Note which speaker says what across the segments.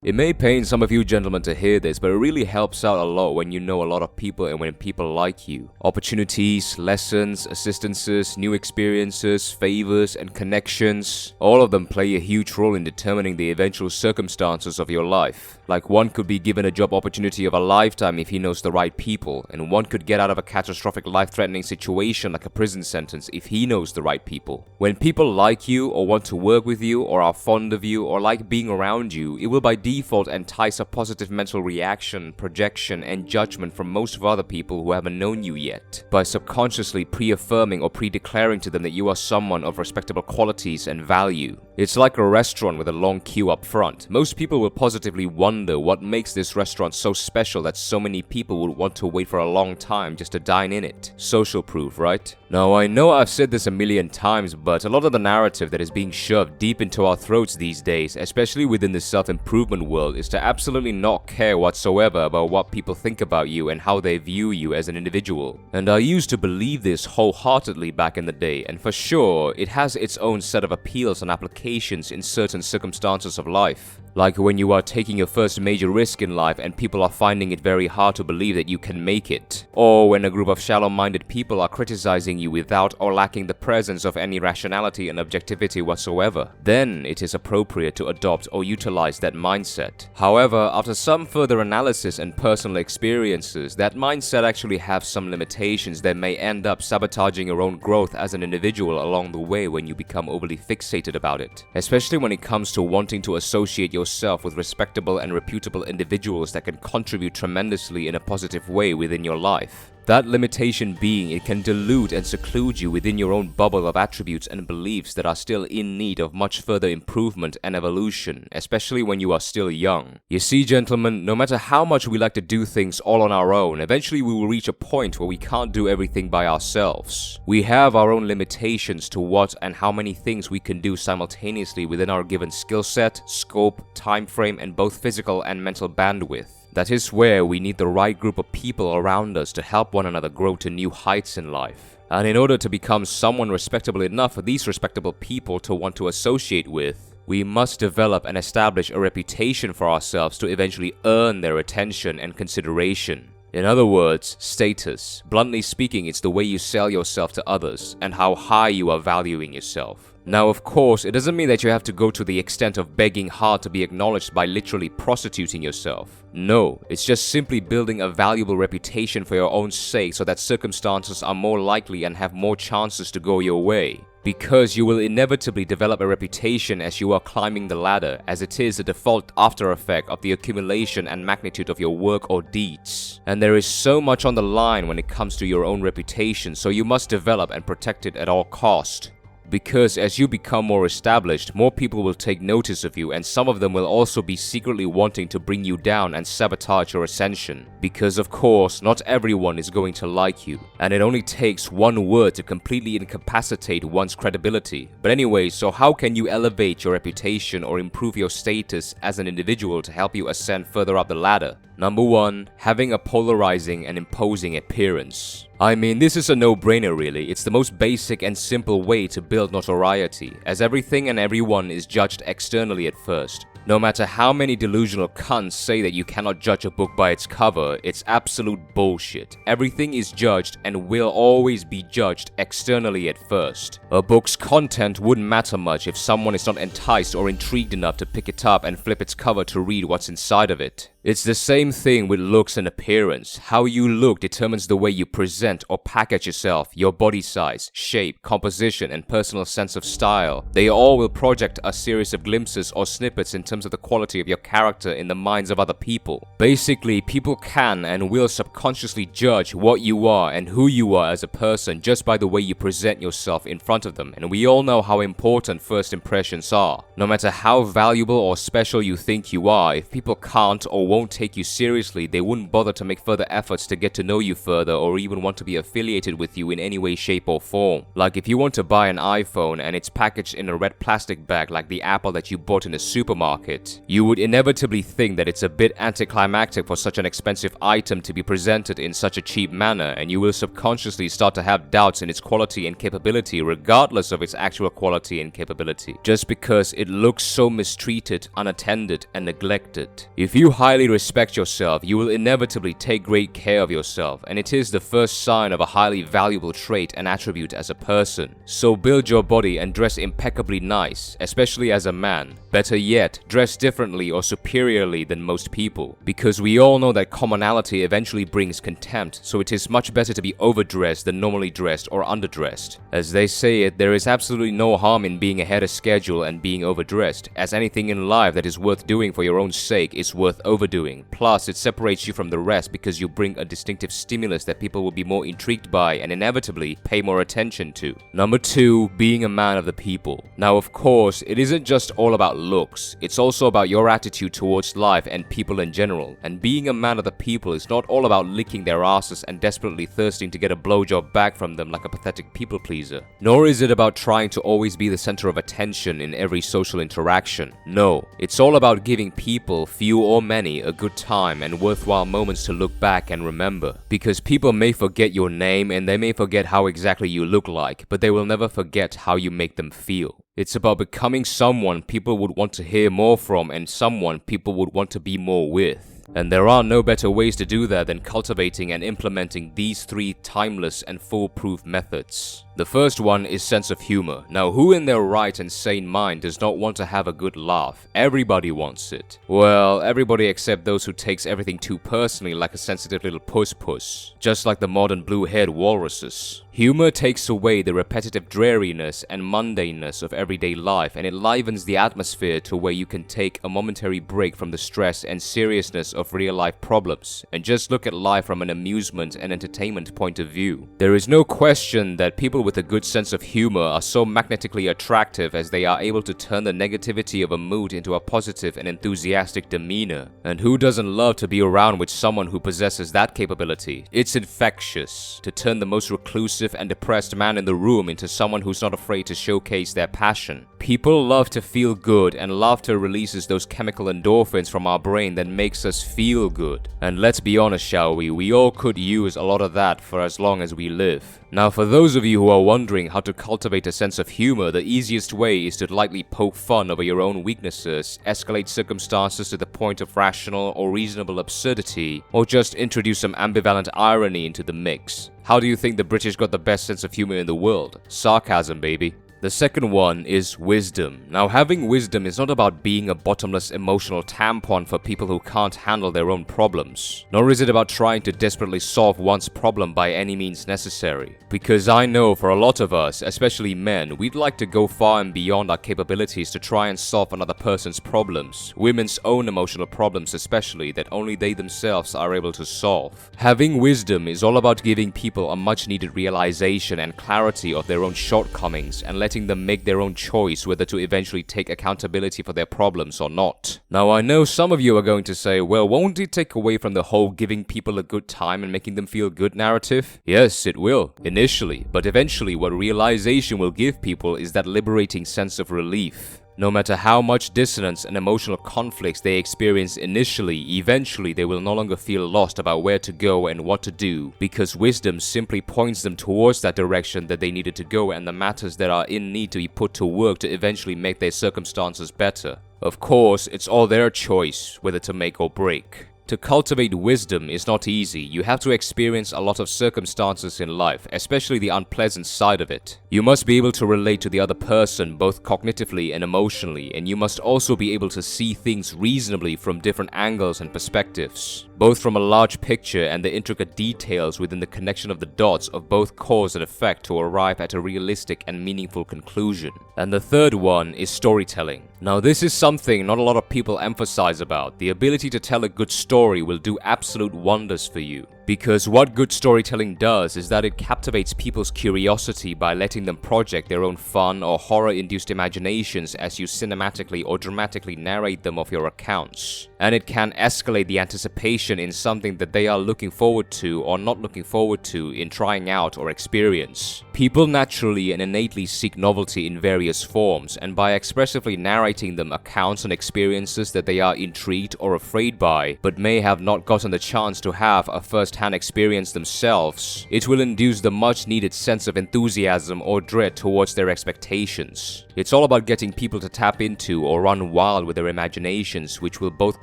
Speaker 1: It may pain some of you gentlemen to hear this, but it really helps out a lot when you know a lot of people and when people like you. Opportunities, lessons, assistances, new experiences, favors, and connections, all of them play a huge role in determining the eventual circumstances of your life. Like one could be given a job opportunity of a lifetime if he knows the right people, and one could get out of a catastrophic life-threatening situation like a prison sentence if he knows the right people. When people like you or want to work with you or are fond of you or like being around you, it will by default entice a positive mental reaction, projection, and judgment from most of other people who haven't known you yet, by subconsciously pre-affirming or pre-declaring to them that you are someone of respectable qualities and value. It's like a restaurant with a long queue up front. Most people will positively wonder what makes this restaurant so special that so many people would want to wait for a long time just to dine in it. Social proof, right? Now, I know I've said this a million times, but a lot of the narrative that is being shoved deep into our throats these days, especially within the self-improvement world, is to absolutely not care whatsoever about what people think about you and how they view you as an individual. And I used to believe this wholeheartedly back in the day, and for sure, it has its own set of appeals and applications in certain circumstances of life. Like when you are taking your first major risk in life and people are finding it very hard to believe that you can make it. Or when a group of shallow-minded people are criticizing you without or lacking the presence of any rationality and objectivity whatsoever. Then it is appropriate to adopt or utilize that mindset. However, after some further analysis and personal experiences, that mindset actually has some limitations that may end up sabotaging your own growth as an individual along the way when you become overly fixated about it. Especially when it comes to wanting to associate yourself with respectable and reputable individuals that can contribute tremendously in a positive way within your life. That limitation being, it can dilute and seclude you within your own bubble of attributes and beliefs that are still in need of much further improvement and evolution, especially when you are still young. You see, gentlemen, no matter how much we like to do things all on our own, eventually we will reach a point where we can't do everything by ourselves. We have our own limitations to what and how many things we can do simultaneously within our given skill set, scope, time frame, and both physical and mental bandwidth. That is where we need the right group of people around us to help one another grow to new heights in life. And in order to become someone respectable enough for these respectable people to want to associate with, we must develop and establish a reputation for ourselves to eventually earn their attention and consideration. In other words, status. Bluntly speaking, it's the way you sell yourself to others and how high you are valuing yourself. Now, of course, it doesn't mean that you have to go to the extent of begging hard to be acknowledged by literally prostituting yourself. No, it's just simply building a valuable reputation for your own sake so that circumstances are more likely and have more chances to go your way. Because you will inevitably develop a reputation as you are climbing the ladder, as it is a default after effect of the accumulation and magnitude of your work or deeds. And there is so much on the line when it comes to your own reputation, so you must develop and protect it at all cost. Because as you become more established, more people will take notice of you, and some of them will also be secretly wanting to bring you down and sabotage your ascension. Because of course, not everyone is going to like you, and it only takes one word to completely incapacitate one's credibility. But anyway, so how can you elevate your reputation or improve your status as an individual to help you ascend further up the ladder? Number 1, having a polarizing and imposing appearance. I mean, this is a no-brainer really. It's the most basic and simple way to build notoriety, as everything and everyone is judged externally at first. No matter how many delusional cunts say that you cannot judge a book by its cover, it's absolute bullshit. Everything is judged and will always be judged externally at first. A book's content wouldn't matter much if someone is not enticed or intrigued enough to pick it up and flip its cover to read what's inside of it. It's the same thing with looks and appearance. How you look determines the way you present or package yourself, your body size, shape, composition, and personal sense of style. They all will project a series of glimpses or snippets in terms of the quality of your character in the minds of other people. Basically, people can and will subconsciously judge what you are and who you are as a person just by the way you present yourself in front of them, and we all know how important first impressions are. No matter how valuable or special you think you are, if people can't or won't take you seriously, they wouldn't bother to make further efforts to get to know you further or even want to be affiliated with you in any way, shape or form. Like if you want to buy an iPhone and it's packaged in a red plastic bag like the Apple that you bought in a supermarket, you would inevitably think that it's a bit anticlimactic for such an expensive item to be presented in such a cheap manner, and you will subconsciously start to have doubts in its quality and capability regardless of its actual quality and capability, just because it looks so mistreated, unattended and neglected. If you highly respect yourself, you will inevitably take great care of yourself, and it is the first sign of a highly valuable trait and attribute as a person. So build your body and dress impeccably nice, especially as a man. Better yet, dress differently or superiorly than most people, because we all know that commonality eventually brings contempt, so it is much better to be overdressed than normally dressed or underdressed. As they say it, there is absolutely no harm in being ahead of schedule and being overdressed, as anything in life that is worth doing for your own sake is worth overdoing. Plus, it separates you from the rest because you bring a distinctive stimulus that people will be more intrigued by and inevitably pay more attention to. Number 2, being a man of the people. Now, of course, it isn't just all about looks, it's also about your attitude towards life and people in general. And being a man of the people is not all about licking their asses and desperately thirsting to get a blowjob back from them like a pathetic people pleaser. Nor is it about trying to always be the center of attention in every social interaction. No, it's all about giving people, few or many, a good time and worthwhile moments to look back and remember. Because people may forget your name and they may forget how exactly you look like, but they will never forget how you make them feel. It's about becoming someone people would want to hear more from and someone people would want to be more with. And there are no better ways to do that than cultivating and implementing these 3 timeless and foolproof methods. The first one is sense of humor. Now, who in their right and sane mind does not want to have a good laugh? Everybody wants it. Well, everybody except those who takes everything too personally like a sensitive little puss, just like the modern blue-haired walruses. Humor takes away the repetitive dreariness and mundaneness of everyday life, and it livens the atmosphere to where you can take a momentary break from the stress and seriousness of real-life problems and just look at life from an amusement and entertainment point of view. There is no question that people with a good sense of humor are so magnetically attractive as they are able to turn the negativity of a mood into a positive and enthusiastic demeanor. And who doesn't love to be around with someone who possesses that capability? It's infectious to turn the most reclusive and depressed man in the room into someone who's not afraid to showcase their passion. People love to feel good, and laughter releases those chemical endorphins from our brain that makes us feel good. And let's be honest, shall we all could use a lot of that for as long as we live. Now, for those of you who are wondering how to cultivate a sense of humor, the easiest way is to lightly poke fun over your own weaknesses, escalate circumstances to the point of rational or reasonable absurdity, or just introduce some ambivalent irony into the mix. How do you think the British got the best sense of humor in the world? Sarcasm, baby. The second one is wisdom. Now, having wisdom is not about being a bottomless emotional tampon for people who can't handle their own problems, nor is it about trying to desperately solve one's problem by any means necessary. Because I know for a lot of us, especially men, we'd like to go far and beyond our capabilities to try and solve another person's problems, women's own emotional problems especially, that only they themselves are able to solve. Having wisdom is all about giving people a much needed realization and clarity of their own shortcomings and letting them make their own choice whether to eventually take accountability for their problems or not. Now, I know some of you are going to say, well, won't it take away from the whole giving people a good time and making them feel good narrative? Yes, it will, initially, but eventually what realization will give people is that liberating sense of relief. No matter how much dissonance and emotional conflicts they experience initially, eventually they will no longer feel lost about where to go and what to do, because wisdom simply points them towards that direction that they needed to go and the matters that are in need to be put to work to eventually make their circumstances better. Of course, it's all their choice whether to make or break. To cultivate wisdom is not easy. You have to experience a lot of circumstances in life, especially the unpleasant side of it. You must be able to relate to the other person both cognitively and emotionally, and you must also be able to see things reasonably from different angles and perspectives, both from a large picture and the intricate details within the connection of the dots of both cause and effect to arrive at a realistic and meaningful conclusion. And the third one is storytelling. Now, this is something not a lot of people emphasize about. The ability to tell a good story will do absolute wonders for you. Because what good storytelling does is that it captivates people's curiosity by letting them project their own fun or horror-induced imaginations as you cinematically or dramatically narrate them off your accounts. And it can escalate the anticipation in something that they are looking forward to or not looking forward to in trying out or experience. People naturally and innately seek novelty in various forms, and by expressively narrating them accounts and experiences that they are intrigued or afraid by, but may have not gotten the chance to have a first-hand experience themselves, it will induce the much-needed sense of enthusiasm or dread towards their expectations. It's all about getting people to tap into or run wild with their imaginations, which will both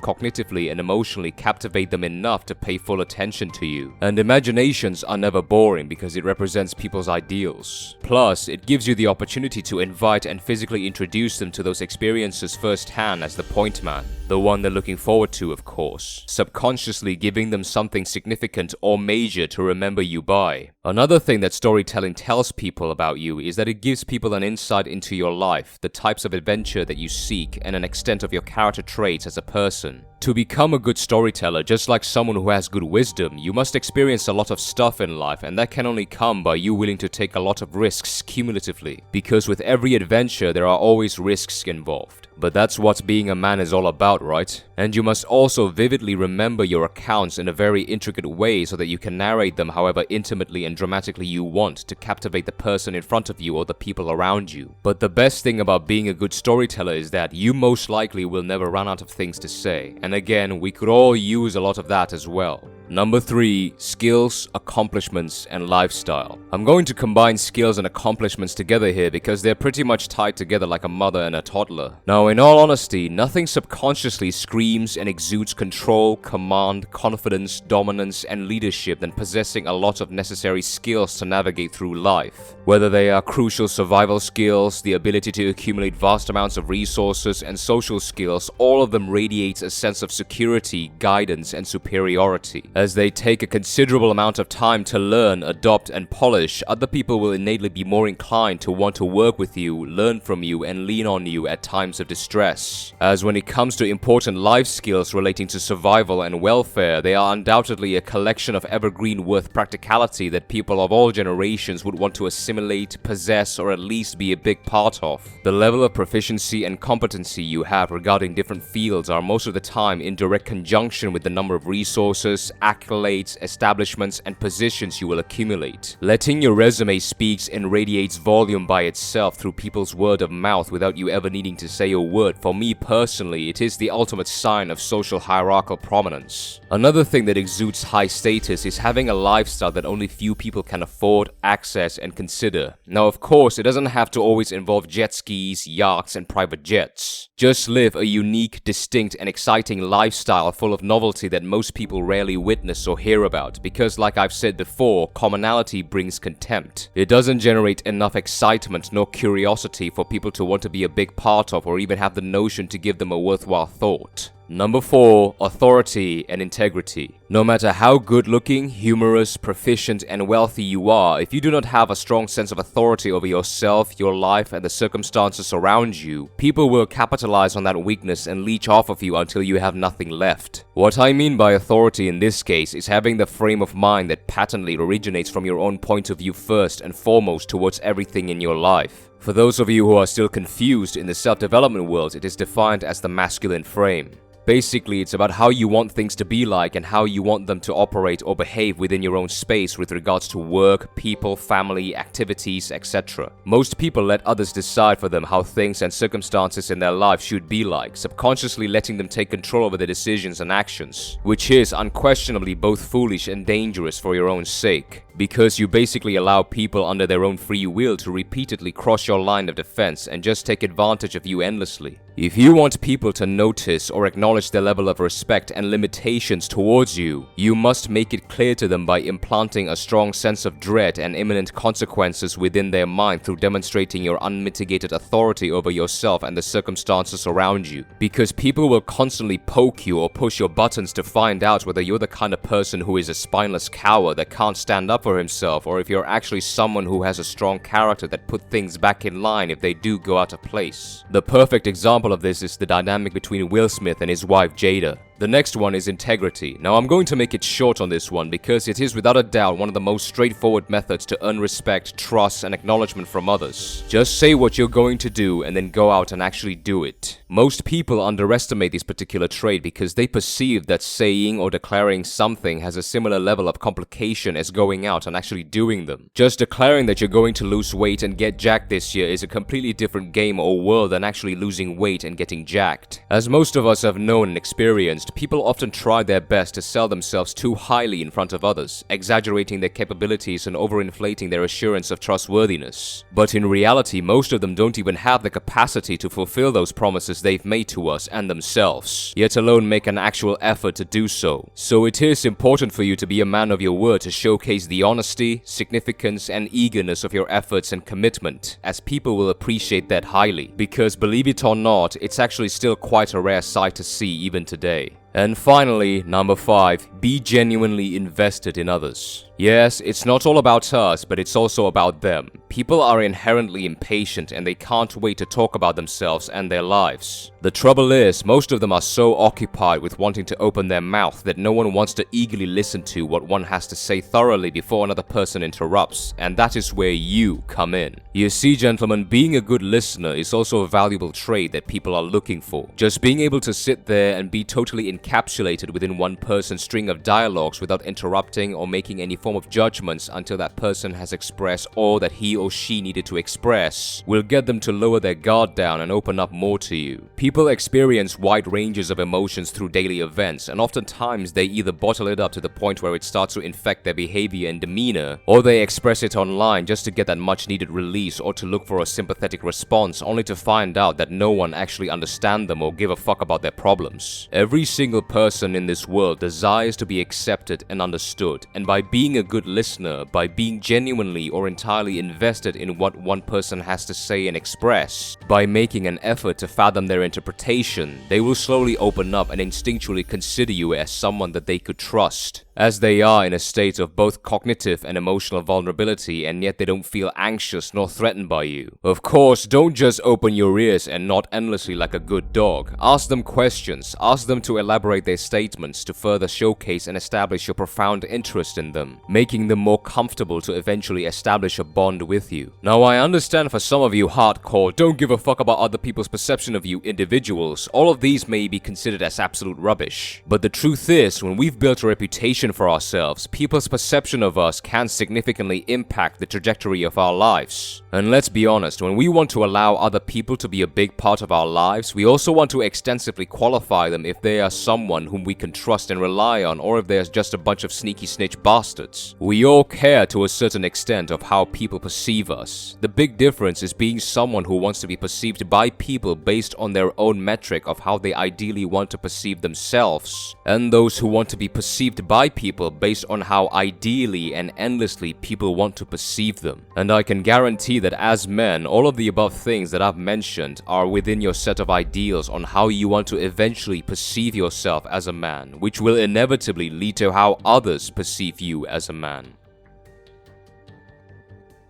Speaker 1: cognitively and emotionally captivate them enough to pay full attention to you. And imaginations are never boring because it represents people's ideals. Plus, it gives you the opportunity to invite and physically introduce them to those experiences firsthand as the point man. The one they're looking forward to, of course. Subconsciously giving them something significant or major to remember you by. Another thing that storytelling tells people about you is that it gives people an insight into your life, the types of adventure that you seek, and an extent of your character traits as a person. To become a good storyteller, just like someone who has good wisdom, you must experience a lot of stuff in life, and that can only come by you willing to take a lot of risks cumulatively. Because with every adventure, there are always risks involved. But that's what being a man is all about, right? And you must also vividly remember your accounts in a very intricate way so that you can narrate them however intimately and dramatically you want to captivate the person in front of you or the people around you. But the best thing about being a good storyteller is that you most likely will never run out of things to say. And again, we could all use a lot of that as well. Number 3, skills, accomplishments, and lifestyle. I'm going to combine skills and accomplishments together here because they're pretty much tied together like a mother and a toddler. Now, in all honesty, nothing subconsciously screams and exudes control, command, confidence, dominance, and leadership than possessing a lot of necessary skills to navigate through life. Whether they are crucial survival skills, the ability to accumulate vast amounts of resources, and social skills, all of them radiate a sense of security, guidance, and superiority. As they take a considerable amount of time to learn, adopt, and polish, other people will innately be more inclined to want to work with you, learn from you, and lean on you at times of distress. As when it comes to important life skills relating to survival and welfare, they are undoubtedly a collection of evergreen worth practicality that people of all generations would want to assimilate, possess, or at least be a big part of. The level of proficiency and competency you have regarding different fields are most of the time in direct conjunction with the number of resources, accolades, establishments, and positions you will accumulate. Letting your resume speaks and radiates volume by itself through people's word of mouth without you ever needing to say a word. For me personally, it is the ultimate sign of social hierarchical prominence. Another thing that exudes high status is having a lifestyle that only few people can afford, access, and consider. Now, of course, it doesn't have to always involve jet skis, yachts, and private jets. Just live a unique, distinct, and exciting lifestyle full of novelty that most people rarely witness or hear about, because like I've said before, commonality brings contempt. It doesn't generate enough excitement nor curiosity for people to want to be a big part of or even have the notion to give them a worthwhile thought. Number 4, authority and integrity. No matter how good-looking, humorous, proficient, and wealthy you are, if you do not have a strong sense of authority over yourself, your life, and the circumstances around you, people will capitalize on that weakness and leech off of you until you have nothing left. What I mean by authority in this case is having the frame of mind that patently originates from your own point of view first and foremost towards everything in your life. For those of you who are still confused, in the self-development world, it is defined as the masculine frame. Basically, it's about how you want things to be like and how you want them to operate or behave within your own space with regards to work, people, family, activities, etc. Most people let others decide for them how things and circumstances in their life should be like, subconsciously letting them take control over their decisions and actions, which is unquestionably both foolish and dangerous for your own sake. Because you basically allow people under their own free will to repeatedly cross your line of defense and just take advantage of you endlessly. If you want people to notice or acknowledge their level of respect and limitations towards you, you must make it clear to them by implanting a strong sense of dread and imminent consequences within their mind through demonstrating your unmitigated authority over yourself and the circumstances around you. Because people will constantly poke you or push your buttons to find out whether you're the kind of person who is a spineless coward that can't stand up for himself, or if you're actually someone who has a strong character that put things back in line if they do go out of place. The perfect example of this is the dynamic between Will Smith and his wife Jada. The next one is integrity. Now I'm going to make it short on this one because it is without a doubt one of the most straightforward methods to earn respect, trust, and acknowledgement from others. Just say what you're going to do and then go out and actually do it. Most people underestimate this particular trait because they perceive that saying or declaring something has a similar level of complication as going out and actually doing them. Just declaring that you're going to lose weight and get jacked this year is a completely different game or world than actually losing weight and getting jacked. As most of us have known and experienced, people often try their best to sell themselves too highly in front of others, exaggerating their capabilities and overinflating their assurance of trustworthiness. But in reality, most of them don't even have the capacity to fulfill those promises they've made to us and themselves, yet alone make an actual effort to do so. So it is important for you to be a man of your word, to showcase the honesty, significance, and eagerness of your efforts and commitment, as people will appreciate that highly. Because believe it or not, it's actually still quite a rare sight to see even today. And finally, number 5, be genuinely invested in others. Yes, it's not all about us, but it's also about them. People are inherently impatient and they can't wait to talk about themselves and their lives. The trouble is, most of them are so occupied with wanting to open their mouth that no one wants to eagerly listen to what one has to say thoroughly before another person interrupts, and that is where you come in. You see, gentlemen, being a good listener is also a valuable trait that people are looking for. Just being able to sit there and be totally encapsulated within one person's string of dialogues without interrupting or making any form of judgments until that person has expressed all that he or she needed to express will get them to lower their guard down and open up more to you. People experience wide ranges of emotions through daily events, and oftentimes they either bottle it up to the point where it starts to infect their behavior and demeanor, or they express it online just to get that much needed release or to look for a sympathetic response, only to find out that no one actually understands them or give a fuck about their problems. Every single person in this world desires to be accepted and understood, and by being a good listener, by being genuinely or entirely invested in what one person has to say and express, by making an effort to fathom their interpretation, they will slowly open up and instinctually consider you as someone that they could trust, as they are in a state of both cognitive and emotional vulnerability, and yet they don't feel anxious nor threatened by you. Of course, don't just open your ears and nod endlessly like a good dog. Ask them questions, ask them to elaborate their statements to further showcase and establish your profound interest in them, making them more comfortable to eventually establish a bond with you. Now, I understand for some of you hardcore, don't give a fuck about other people's perception of you individuals, all of these may be considered as absolute rubbish. But the truth is, when we've built a reputation for ourselves, people's perception of us can significantly impact the trajectory of our lives. And let's be honest, when we want to allow other people to be a big part of our lives, we also want to extensively qualify them if they are someone whom we can trust and rely on, or if there's just a bunch of sneaky snitch bastards. We all care to a certain extent of how people perceive us. The big difference is being someone who wants to be perceived by people based on their own metric of how they ideally want to perceive themselves, and those who want to be perceived by people based on how ideally and endlessly people want to perceive them. And I can guarantee that as men, all of the above things that I've mentioned are within your set of ideals on how you want to eventually perceive yourself as a man, which will inevitably lead to how others perceive you as a man.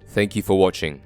Speaker 1: Thank you for watching.